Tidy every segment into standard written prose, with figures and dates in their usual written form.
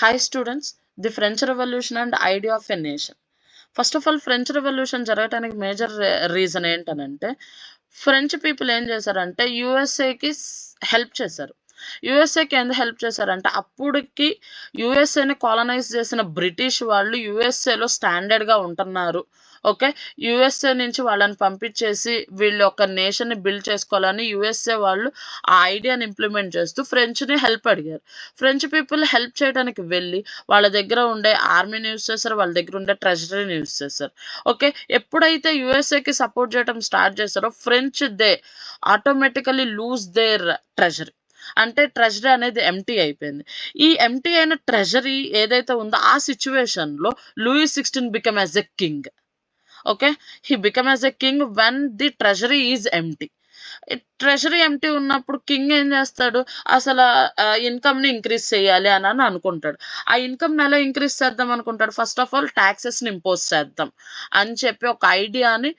Hi students, the French Revolution and idea of a nation. First of all French revolution జరగటానికి major reason ఏంటనంటే French people ఏం చేశారంటే యుఎస్ఏకి help చేశారు. యుఎస్ఏకి ఎందుకు help చేశారంటే అప్పటికి యుఎస్ఏని కాలనైజ్ చేసిన బ్రిటిష్ వాళ్ళు యుఎస్ఏలో స్టాండర్డ్గా ఉంటున్నారు. ఓకే, యుఎస్ఏ నుంచి వాళ్ళని పంపించేసి వీళ్ళు ఒక నేషన్ని బిల్డ్ చేసుకోవాలని యుఎస్ఏ వాళ్ళు ఆ ఐడియాని ఇంప్లిమెంట్ చేస్తూ ఫ్రెంచ్ని హెల్ప్ అడిగారు. ఫ్రెంచ్ పీపుల్ హెల్ప్ చేయడానికి వెళ్ళి వాళ్ళ దగ్గర ఉండే ఆర్మీని యూజ్ చేశారు, వాళ్ళ దగ్గర ఉండే ట్రెజరీని యూజ్ చేశారు. ఓకే, ఎప్పుడైతే యుఎస్ఏకి సపోర్ట్ చేయడం స్టార్ట్ చేశారో French they automatically lose their treasury. అంటే ట్రెజరీ అనేది ఎంటీ అయిపోయింది. ఈ ఎంటీ అయిన ట్రెజరీ ఏదైతే ఉందో ఆ సిచ్యువేషన్లో Louis 16 become as a king. Okay, he become as a king when the treasury is empty. Treasury empty ఉన్నప్పుడు కింగ్ ఏం చేస్తాడు, అసలు ఇన్కమ్ని ఇంక్రీజ్ చేయాలి అని అనుకుంటాడు. ఆ ఇన్కమ్ని ఎలా ఇంక్రీజ్ చేద్దాం అనుకుంటాడు, ఫస్ట్ ఆఫ్ ఆల్ ట్యాక్సెస్ని ఇంపోజ్ చేద్దాం అని చెప్పి ఒక ఐడియాని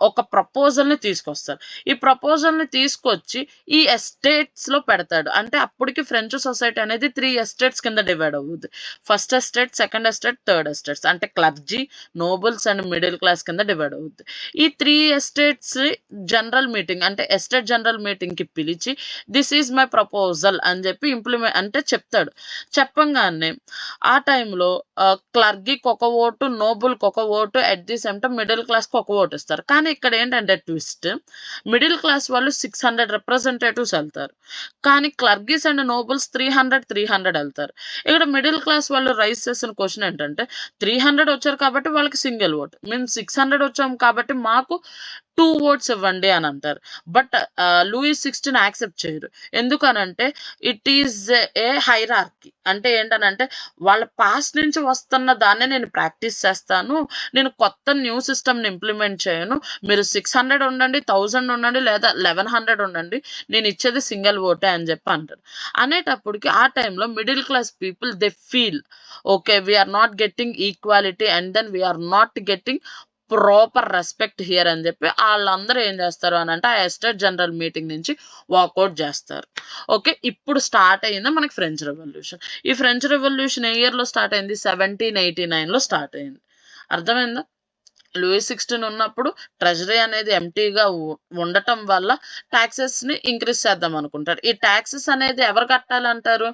ఒక ప్రపోజల్ని తీసుకొస్తారు. ఈ ప్రపోజల్ని తీసుకొచ్చి ఈ ఎస్టేట్స్లో పెడతాడు. అంటే అప్పటికి ఫ్రెంచ్ సొసైటీ అనేది 3 ఎస్టేట్స్ కింద డివైడ్ అవుతుంది. First estate, second estate, third estates. అంటే clergy, nobles and middle class కింద డివైడ్ అవుతుంది. ఈ 3 ఎస్టేట్స్ జనరల్ మీటింగ్ అంటే ఎస్టేట్ జనరల్ మీటింగ్కి పిలిచి దిస్ ఈజ్ మై ప్రపోజల్ అని చెప్పి అంటే చెప్తాడు. చెప్పంగానే ఆ టైంలో క్లర్గీకి ఒక ఓటు, నోబుల్కి ఒక vote, at the same time middle క్లాస్కి ఒక ఓటు ఇస్తారు. కానీ ఇక్కడ ఏంటంటే ట్విస్ట్, మిడిల్ క్లాస్ వాళ్ళు 600 రిప్రజెంటేటివ్స్ వెళ్తారు, కానీ క్లర్గీస్ అండ్ నోబుల్స్ 300 వెళ్తారు. ఇక్కడ మిడిల్ క్లాస్ వాళ్ళు రైజ్ చేసిన క్వశ్చన్ ఏంటంటే 300 వచ్చారు కాబట్టి వాళ్ళకి సింగిల్ ఓట్, మేము 600 వచ్చాం కాబట్టి మాకు 2 ఓట్స్ ఇవ్వండి అని అంటారు. బట్ లూయి 16 యాక్సెప్ట్ చేయరు. ఎందుకనంటే ఇట్ ఈజ్ ఏ హైరార్కీ. అంటే ఏంటనంటే వాళ్ళ పాస్ట్ నుంచి వస్తున్న దాన్నే నేను ప్రాక్టీస్ చేస్తాను, నేను కొత్త న్యూ సిస్టమ్ని ఇంప్లిమెంట్ చేయను. మీరు 600 ఉండండి, 1000 ఉండండి, లేదా 1100 ఉండండి, నేను ఇచ్చేది సింగిల్ ఓటే అని చెప్పి అంటారు. అనేటప్పటికి ఆ టైంలో middle class people they feel okay, we are not getting equality and then we are not getting proper respect here అని చెప్పి వాళ్ళందరూ ఏం చేస్తారు అని అంటే ఆ ఎస్టేట్ జనరల్ మీటింగ్ నుంచి వాకౌట్ చేస్తారు. ఓకే, ఇప్పుడు స్టార్ట్ అయింది మనకి ఫ్రెంచ్ రెవల్యూషన్. ఈ ఫ్రెంచ్ రెవల్యూషన్ ఏ ఇయర్లో స్టార్ట్ అయింది, 1789లో స్టార్ట్ అయింది. అర్థమైందా? లూయి 16 ఉన్నప్పుడు ట్రెజరీ అనేది ఎంటీగా ఉండటం వల్ల ట్యాక్సెస్ని ఇంక్రీజ్ చేద్దాం అనుకుంటారు. ఈ ట్యాక్సెస్ అనేది ఎవరు కట్టాలంటారు,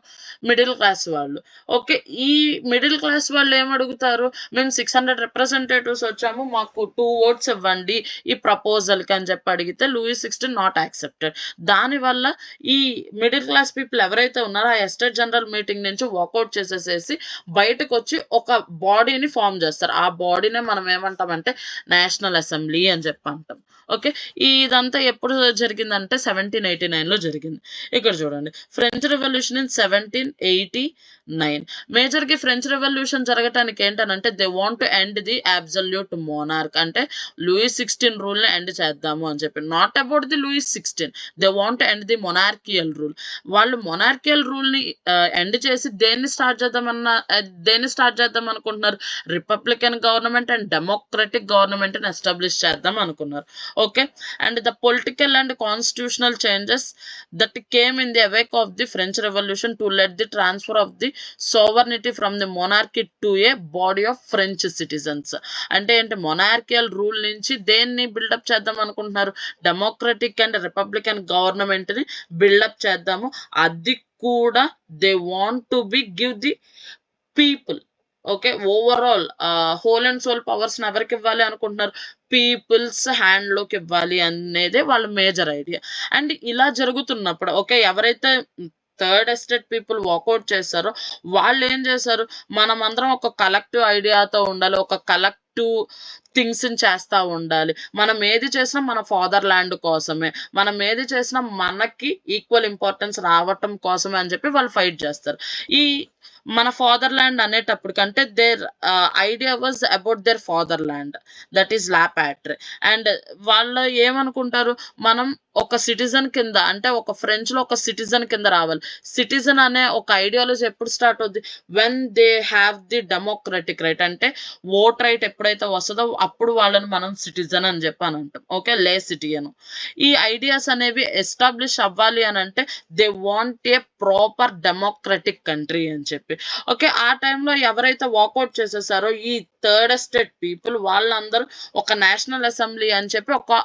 మిడిల్ క్లాస్ వాళ్ళు. ఓకే, ఈ మిడిల్ క్లాస్ వాళ్ళు ఏమడుగుతారు, మేము 600 రిప్రజెంటేటివ్స్ వచ్చాము, మాకు 2 ఓట్స్ ఇవ్వండి ఈ ప్రపోజల్కి అని చెప్పి అడిగితే లూయి 16 నాట్ యాక్సెప్టెడ్. దానివల్ల ఈ మిడిల్ క్లాస్ పీపుల్ ఎవరైతే ఉన్నారో ఆ ఎస్టేట్ జనరల్ మీటింగ్ నుంచి వాకౌట్ చేసేసేసి బయటకు వచ్చి ఒక బాడీని ఫామ్ చేస్తారు. ఆ బాడీనే మనం ఏమంటామంటే నేషనల్ అసెంబ్లీ అని చెప్పి అంటాం. ఓకే, ఇదంతా ఎప్పుడు జరిగిందంటే 1789లో జరిగింది. ఇక్కడ చూడండి, ఫ్రెంచ్ రెవల్యూషన్ ఇన్ 1789. మేజర్గా ఫ్రెంచ్ రెవల్యూషన్ జరగటానికి ఏంటనంటే they want to end the absolute monarch. అంటే లూయి 16 రూల్ని ఎండ్ చేద్దాము అని చెప్పి, not about the Louis 16, they want to end the monarchial rule. వాళ్ళు మొనార్కియల్ రూల్ని ఎండ్ చేసి దేన్ని స్టార్ట్ చేద్దాం అనుకుంటున్నారు, రిపబ్లికన్ గవర్నమెంట్ అండ్ డెమోక్రటిక్ గవర్నమెంట్ని ఎస్టాబ్లిష్ చేద్దాం అనుకున్నారు. Okay, and the political and constitutional changes that came in the awake of the French revolution to let the transfer of the sovereignty from the monarchy to a body of French citizens. అంటే ఏంటి, monarchial rule నుంచి దేన్ని build up చేద్దాం అనుకుంటున్నారు, democratic and republican గవర్నమెంట్ని build up చేద్దాము. అది కూడా they want to be give the people. Okay, overall whole and sole పవర్స్ని ఎవరికి ఇవ్వాలి అనుకుంటున్నారు, పీపుల్స్ హ్యాండ్లోకి ఇవ్వాలి అనేదే వాళ్ళ మేజర్ ఐడియా. అండ్ ఇలా జరుగుతున్నప్పుడు ఓకే, ఎవరైతే థర్డ్ ఎస్టేట్ పీపుల్ వాకౌట్ చేశారో వాళ్ళు ఏం చేశారు, మనమందరం ఒక కలెక్టివ్ ఐడియాతో ఉండాలి, ఒక కలెక్టివ్ థింగ్స్ని చేస్తూ ఉండాలి, మనం ఏది చేసినా మన ఫాదర్ ల్యాండ్ కోసమే, మనం ఏది చేసినా మనకి ఈక్వల్ ఇంపార్టెన్స్ రావటం కోసమే అని చెప్పి వాళ్ళు ఫైట్ చేస్తారు. ఈ మన ఫాదర్ ల్యాండ్ అనేటప్పటికంటే their idea was about their fatherland, that is లా ప్యాట్రీ. అండ్ వాళ్ళు ఏమనుకుంటారు, మనం ఒక సిటిజన్ కింద, అంటే ఒక ఫ్రెంచ్లో ఒక సిటిజన్ కింద రావాలి. సిటిజన్ అనే ఒక ఐడియాలజీ ఎప్పుడు స్టార్ట్ అవుద్ది, when they have the democratic right. అంటే ఓట్ రైట్ ఎప్పుడైతే వస్తుందో అప్పుడు వాళ్ళని మనం సిటిజన్ అని చెప్పి అని అంటాం. ఓకే, లే సిటిజన్. ఈ ఐడియాస్ అనేవి ఎస్టాబ్లిష్ అవ్వాలి అని అంటే they want a proper democratic country అని చెప్పి. ఓకే, ఆ టైంలో ఎవరైతే వాకౌట్ చేసేసారో ఈ థర్డ్ ఎస్టేట్ పీపుల్ వాళ్ళందరూ ఒక నేషనల్ అసెంబ్లీ అని చెప్పి ఒక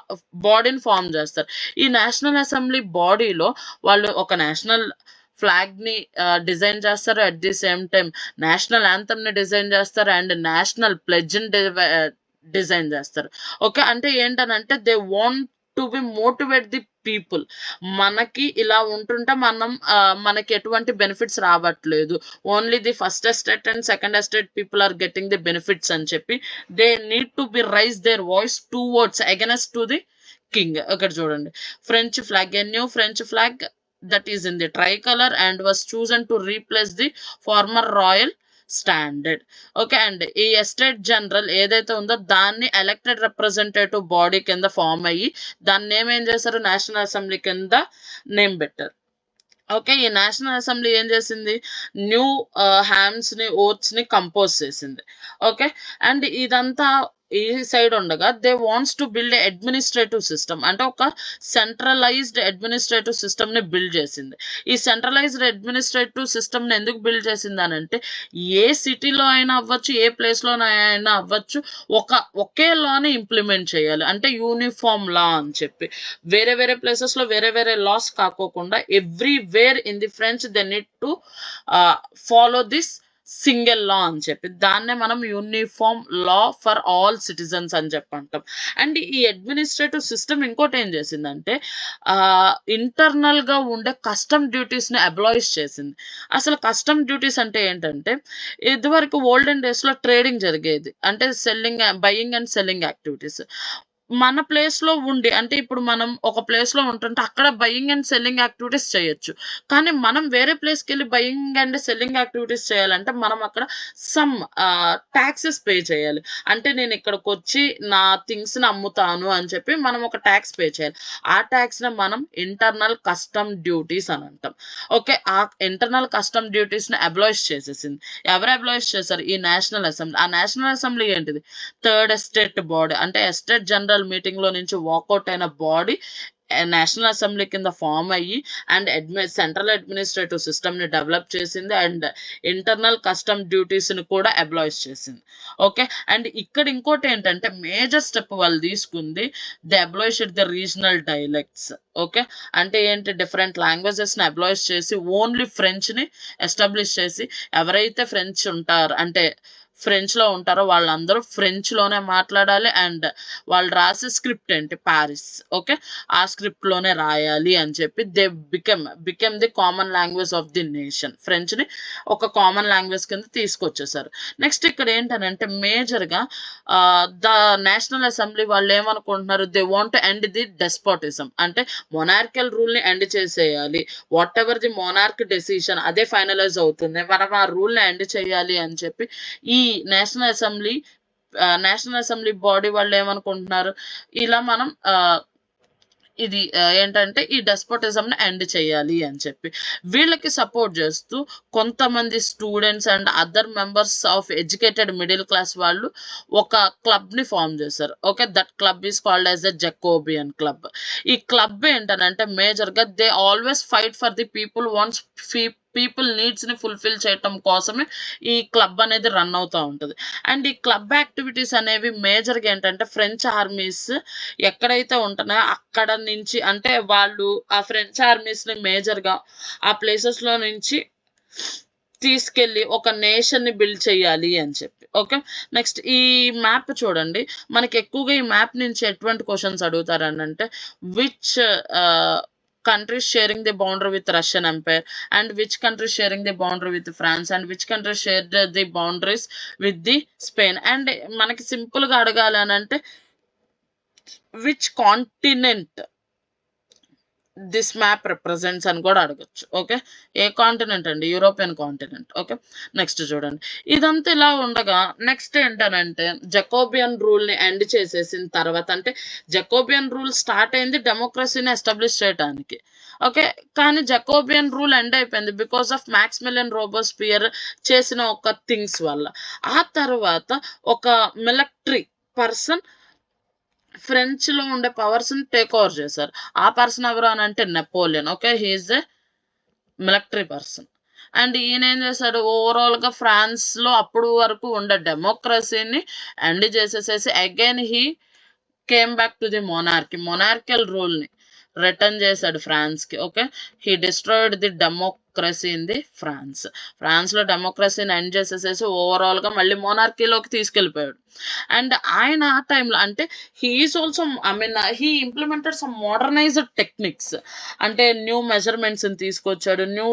బాడీని ఫామ్ చేస్తారు. ఈ నేషనల్ అసెంబ్లీ బాడీలో వాళ్ళు ఒక నేషనల్ ఫ్లాగ్ ని డిజైన్ చేస్తారు. At the same time national anthem ని డిజైన్ చేస్తారు అండ్ నేషనల్ ప్లెడ్జ్ డిజైన్ చేస్తారు. ఓకే, అంటే ఏంటనంటే they want to be motivate the people. మనకి ఇలా ఉంటుంటే మనకి ఎటువంటి బెనిఫిట్స్ రావట్లేదు, only the first estate and second estate people are getting the benefits అని చెప్పి they need to be raise their voice towards against to the king. ఇక్కడ చూడండి, French flag, a new French flag that is in the tricolor and was chosen to replace the former royal standard. Okay, and ఈ estate general ఏదైతే ఉందో దాన్ని elected representative body కింద form అయ్యి దాన్ని ఏం చేశారు, నేషనల్ అసెంబ్లీ కింద నేమ్ పెట్టారు. ఓకే, ఈ నేషనల్ అసెంబ్లీ ఏం చేసింది, న్యూ హ్యామ్స్ ని ఓట్స్ ని కంపోజ్ చేసింది. ఓకే, అండ్ ఇదంతా ఈ సైడ్ ఉండగా they wants to build administrative system, అంటే ఒక సెంట్రలైజ్డ్ అడ్మినిస్ట్రేటివ్ సిస్టమ్ ని బిల్డ్ చేసింది. ఈ సెంట్రలైజ్డ్ అడ్మినిస్ట్రేటివ్ సిస్టమ్ ని ఎందుకు బిల్డ్ చేసింది అని అంటే ఏ సిటీలో అయినా అవ్వచ్చు, ఏ ప్లేస్ లో అయినా అవ్వచ్చు, ఒకే లాని ఇంప్లిమెంట్ చేయాలి, అంటే యూనిఫామ్ లా అని చెప్పి. వేరే వేరే ప్లేసెస్ లో వేరే వేరే లాస్ కాకోకుండా everywhere in the French they need to follow this single law అని చెప్పి దాన్నే మనం uniform law for all citizens అని చెప్పి అంటాం. అండ్ ఈ అడ్మినిస్ట్రేటివ్ సిస్టమ్ ఇంకోటి ఏం చేసిందంటే ఇంటర్నల్ గా ఉండే కస్టమ్ డ్యూటీస్ ని అబ్లాయిష్ చేసింది. అసలు కస్టమ్ డ్యూటీస్ అంటే ఏంటంటే ఇదివరకు ఓల్డెన్ డేస్ లో ట్రేడింగ్ జరిగేది, అంటే బయింగ్ అండ్ సెల్లింగ్ యాక్టివిటీస్. మన ప్లేస్ లో ఉండి, అంటే ఇప్పుడు మనం ఒక ప్లేస్ లో ఉంటుంటే అక్కడ బయింగ్ అండ్ సెల్లింగ్ యాక్టివిటీస్ చేయొచ్చు. కానీ మనం వేరే ప్లేస్కి వెళ్ళి బయింగ్ అండ్ సెల్లింగ్ యాక్టివిటీస్ చేయాలంటే మనం అక్కడ సమ్ ట్యాక్సెస్ పే చేయాలి. అంటే నేను ఇక్కడికి వచ్చి నా థింగ్స్ ని అమ్ముతాను అని చెప్పి మనం ఒక ట్యాక్స్ పే చేయాలి. ఆ ట్యాక్స్ ని మనం ఇంటర్నల్ కస్టమ్ డ్యూటీస్ అని అంటాం. ఓకే, ఆ ఇంటర్నల్ కస్టమ్ డ్యూటీస్ ని అబ్లాయిష్ చేసేసింది. ఎవరు అబ్లాయిష్ చేశారు, ఈ నేషనల్ అసెంబ్లీ. ఆ నేషనల్ అసెంబ్లీ ఏంటిది, థర్డ్ ఎస్టేట్ బాడీ, అంటే ఎస్టేట్ జనరల్ మీటింగ్ లో నుంచి వాకౌట్ అయిన బాడీ నేషనల్ అసెంబ్లీ కింద ఫామ్ అయ్యి అండ్ సెంట్రల్ అడ్మినిస్ట్రేటివ్ సిస్టమ్ ని డెవలప్ చేసింది అండ్ ఇంటర్నల్ కస్టమ్ డ్యూటీస్ ని కూడా అబ్లాయిష్ చేసింది. ఓకే, అండ్ ఇక్కడ ఇంకోటి ఏంటంటే మేజర్ స్టెప్ వాళ్ళు తీసుకుంది, the abolish the regional dialects. Okay, అంటే ఏంటి, డిఫరెంట్ లాంగ్వేజెస్ ని అబ్లాయిష్ చేసి ఓన్లీ ఫ్రెంచ్ ని ఎస్టాబ్లిష్ చేసి ఎవరైతే ఫ్రెంచ్ ఉంటారు, అంటే ఫ్రెంచ్ లో ఉంటారో వాళ్ళందరూ ఫ్రెంచ్ లోనే మాట్లాడాలి అండ్ వాళ్ళు రాసే స్క్రిప్ట్ ఏంటి, పారిస్. ఓకే, ఆ స్క్రిప్ట్ లోనే రాయాలి అని చెప్పి they became the common language of the nation. French ని ఒక కామన్ లాంగ్వేజ్ కింద తీసుకొచ్చేసారు. నెక్స్ట్ ఇక్కడ ఏంటనంటే మేజర్ గా ద నేషనల్ అసెంబ్లీ వాళ్ళు ఏమనుకుంటున్నారు, they want to end the despotism, అంటే మొనార్కల్ రూల్ ని ఎండ్ చేసేయాలి. Whatever the monarch decision అదే ఫైనలైజ్ అవుతుంది, మనం ఆ రూల్ ని ఎండ్ చేయాలి అని చెప్పి ఈ నేషనల్ అసెంబ్లీ బాడీ వాళ్ళు ఏమనుకుంటున్నారు, ఇలా మనం ఇది ఏంటంటే ఈ డెస్పోటిజం ని ఎండ్ చేయాలి అని చెప్పి వీళ్ళకి సపోర్ట్ చేస్తూ కొంతమంది students and other members of educated middle class వాళ్ళు ఒక క్లబ్ ని ఫామ్ చేశారు. Okay, that club is called as a Jacobian club. ఈ క్లబ్ ఏంటనంటే మేజర్ గా they always fight for the people wants people needs ని ఫుల్ఫిల్ చేయటం కోసమే ఈ క్లబ్ అనేది రన్ అవుతూ ఉంటుంది. అండ్ ఈ క్లబ్ యాక్టివిటీస్ అనేవి మేజర్ గా ఏంటంటే ఫ్రెంచ్ ఆర్మీస్ ఎక్కడైతే ఉంటున్నాయో అక్కడ నుంచి, అంటే వాళ్ళు ఆ ఫ్రెంచ్ ఆర్మీస్ ని మేజర్ గా ఆ ప్లేసెస్ లో నుంచి తీసుకెళ్లి ఒక నేషన్ ని బిల్డ్ చేయాలి అని చెప్పి. ఓకే, నెక్స్ట్ ఈ మ్యాప్ చూడండి, మనకి ఎక్కువగా ఈ మ్యాప్ నుంచి ఎటువంటి క్వశ్చన్స్ అడుగుతారని అంటే which countries sharing the boundary with Russian Empire and which countries sharing the boundary with France and which countries shared the boundaries with the Spain. And మనకి simple గా అడగాలి అని అంటే which continent this map represents అని కూడా అడగచ్చు. Okay, ఏ continent అండి, European continent. Okay, next చూడండి, ఇదంతా ఇలా ఉండగా నెక్స్ట్ ఏంటనంటే జకోబియన్ రూల్ ని ఎండ్ చేసేసిన తర్వాత, అంటే జకోబియన్ రూల్ స్టార్ట్ అయింది డెమోక్రసీని ఎస్టాబ్లిష్ చేయడానికి. ఓకే, కానీ జకోబియన్ రూల్ ఎండ్ అయిపోయింది బికాస్ ఆఫ్ మాక్సిమిలియన్ రోబోస్పియర్ చేసిన ఒక థింగ్స్ వల్ల. ఆ తర్వాత ఒక మిలిటరీ పర్సన్ ఫ్రెంచ్‌లో ఉండే పవర్స్‌ని టేక్ ఓవర్ చేశారు. ఆ పర్సన్ ఎవరు అనంటే Napoleon. Okay. He is a military person. And ఈయనేం చేశాడు ఓవరాల్‌గా ఫ్రాన్స్‌లో అప్పుడు వరకు ఉండే డెమోక్రసీని ఎండ్ చేసేసేసి again he came back to the monarchial రూల్‌ని రిటర్న్ చేశాడు ఫ్రాన్స్‌కి. Okay. He destroyed the democracy in the France. ఫ్రాన్స్‌లో డెమోక్రసీని ఎండ్ చేసేసేసి ఓవరాల్‌గా మళ్ళీ మొనార్కీలోకి తీసుకెళ్ళిపోయాడు. అండ్ ఆయన ఆ టైంలో అంటే he is also he implemented some modernised techniques. అంటే న్యూ మెజర్‌మెంట్స్‌ని తీసుకొచ్చాడు. న్యూ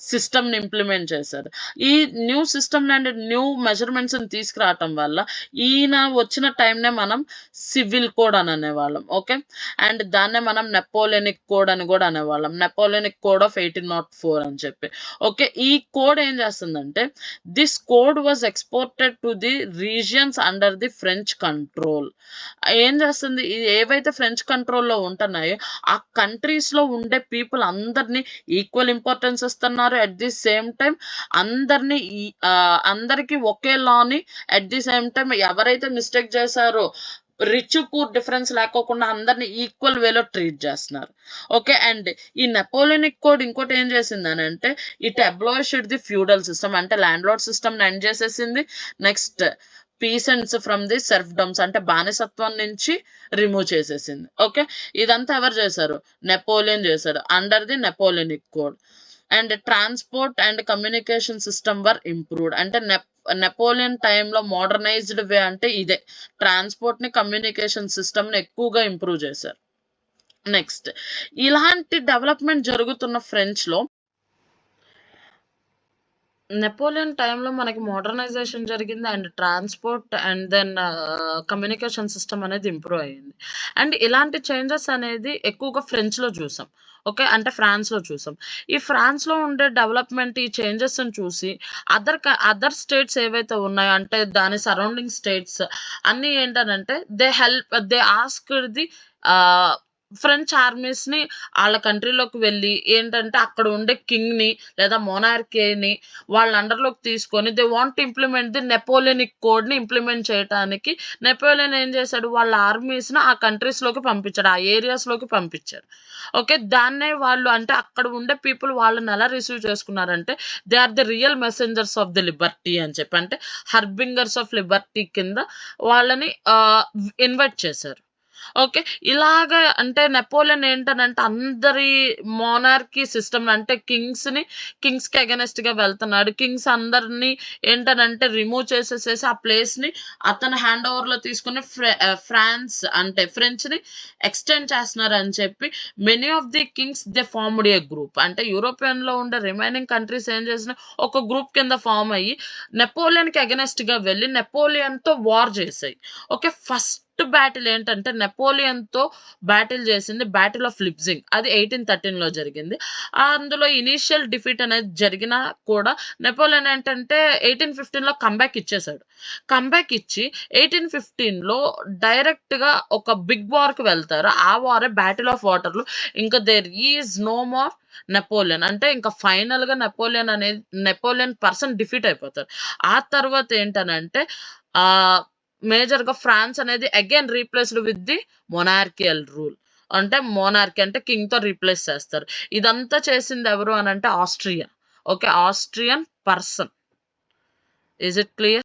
సిస్టమ్‌ని ఇంప్లిమెంట్ చేశాడు. ఈ న్యూ సిస్టమ్‌ని అండ్ న్యూ మెజర్‌మెంట్స్‌ని తీసుకురావటం వల్ల ఈయన వచ్చిన టైంనే మనం సివిల్ కోడ్ అని అనేవాళ్ళం. ఓకే. అండ్ దాన్నే మనం నెపోలియనిక్ కోడ్ అని కూడా అనేవాళ్ళం. నెపోలియనిక్ కోడ్ ఆఫ్ 1804 అని చెప్పి. ఓకే. ఈ కోడ్ ఏం చేస్తుందంటే this code was exported to the regions under the French control. ఏం చేస్తుంది ఏవైతే ఫ్రెంచ్ కంట్రోల్‌లో ఉంటున్నాయో ఆ కంట్రీస్‌లో ఉండే పీపుల్ అందరిని ఈక్వల్ ఇంపార్టెన్స్ ఇస్తున్నారు. అట్ ది సేమ్ టైమ్ అందరికి ఒకే లాని అట్ ది సేమ్ టైమ్ ఎవరైతే మిస్టేక్ చేశారో రిచ్ పూర్ డిఫరెన్స్ లేకోకుండా అందరిని ఈక్వల్ వేలో ట్రీట్ చేస్తున్నారు. ఓకే. అండ్ ఈ నెపోలియనిక్ కోడ్ ఇంకోటి ఏం చేసిందనంటే ఇట్ అబ్లాయిష్డ్ ది ఫ్యూడల్ సిస్టమ్. అంటే ల్యాండ్ లార్డ్ సిస్టమ్ ఎండ్ చేసేసింది. నెక్స్ట్ పీసెంట్స్ ఫ్రమ్ ది సెర్ఫ్డమ్స్ అంటే బానిసత్వం నుంచి రిమూవ్ చేసేసింది. ఓకే. ఇదంతా ఎవరు చేశారు? నెపోలియన్ చేశాడు under the Napoleonic code. And transport and communication system were improved. అంటే నెపోలియన్ టైంలో మోడర్నైజ్డ్ వే అంటే ఇదే. ట్రాన్స్‌పోర్ట్‌ని, కమ్యూనికేషన్ సిస్టమ్‌ని ఎక్కువగా ఇంప్రూవ్ చేశారు. నెక్స్ట్ ఇలాంటి డెవలప్‌మెంట్ జరుగుతున్న ఫ్రెంచ్‌లో నెపోలియన్ టైంలో మనకి మోడర్నైజేషన్ జరిగింది. And transport and then communication system అనేది ఇంప్రూవ్ అయింది. అండ్ ఇలాంటి చేంజెస్ అనేది ఎక్కువగా ఫ్రెంచ్‌లో చూసాం. ఓకే. అంటే ఫ్రాన్స్‌లో చూసాం. ఈ ఫ్రాన్స్‌లో ఉండే డెవలప్‌మెంట్ ఈ చేంజెస్‌ని చూసి అదర్ స్టేట్స్ ఏవైతే ఉన్నాయో అంటే దాని సరౌండింగ్ స్టేట్స్ అన్నీ ఏంటనంటే దే ఆస్క్డ్ ది ఆహ్, ఫ్రెంచ్ ఆర్మీస్‌ని ఆళ్ళ కంట్రీలోకి వెళ్ళి ఏంటంటే అక్కడ ఉండే కింగ్‌ని లేదా మొనార్కీని వాళ్ళ అండర్‌లోకి తీసుకొని they want to implement the Napoleonic కోడ్‌ని ఇంప్లిమెంట్ చేయటానికి నెపోలియన్ ఏం చేశాడు వాళ్ళ ఆర్మీస్‌ని ఆ కంట్రీస్‌లోకి పంపించాడు. ఆ ఏరియాస్‌లోకి పంపించాడు. ఓకే. దాన్నే వాళ్ళు అంటే అక్కడ ఉండే పీపుల్ వాళ్ళని ఎలా రిసీవ్ చేసుకున్నారంటే they are the real messengers of the liberty అని చెప్పి. అంటే హర్బింగర్స్ ఆఫ్ లిబర్టీ కింద వాళ్ళని ఇన్వైట్ చేశారు. ఓకే. ఇలాగ అంటే నెపోలియన్ ఏంటనంటే అందరి మోనార్కీ సిస్టమ్ అంటే కింగ్స్‌కి అగైనెస్ట్‌గా వెళ్తున్నాడు. కింగ్స్ అందరిని ఏంటనంటే రిమూవ్ చేసేసేసి ఆ ప్లేస్‌ని అతని హ్యాండ్ ఓవర్‌లో తీసుకొని ఫ్రాన్స్ అంటే ఫ్రెంచ్‌ని ఎక్స్‌టెండ్ చేస్తున్నారని చెప్పి many of the Kings they formed a group. అంటే యూరోపియన్‌లో ఉండే రిమైనింగ్ కంట్రీస్ ఏం చేసినాయి ఒక గ్రూప్ కింద ఫార్మ్ అయ్యి నెపోలియన్‌కి అగైనెస్ట్‌గా వెళ్లి నెపోలియన్‌తో వార్ చేసాయి. ఓకే. ఫస్ట్ బ్యాటిల్ ఏంటంటే నెపోలియన్‌తో బ్యాటిల్ చేసింది బ్యాటిల్ ఆఫ్ లిప్జింగ్. అది 1813లో జరిగింది. అందులో ఇనీషియల్ డిఫీట్ అనేది జరిగినా కూడా నెపోలియన్ ఏంటంటే 1815లో కమ్‌బ్యాక్ ఇచ్చేసాడు. కమ్‌బ్యాక్ ఇచ్చి 1815లో డైరెక్ట్‌గా ఒక బిగ్ వార్‌కి వెళ్తారు. ఆ వారే బ్యాటిల్ ఆఫ్ వాటర్‌లో. ఇంకా there is no more Napoleon. అంటే ఇంకా ఫైనల్‌గా నెపోలియన్ పర్సన్ డిఫీట్ అయిపోతారు. ఆ తర్వాత ఏంటనంటే ఆహ్, మేజర్‌గా ఫ్రాన్స్ అనేది again replaced with the monarchial rule. అంటే మోనార్కీ అంటే కింగ్‌తో రీప్లేస్ చేస్తారు. ఇదంతా చేసింది ఎవరు అనంటే Austria. Okay. Austrian person. Is it clear?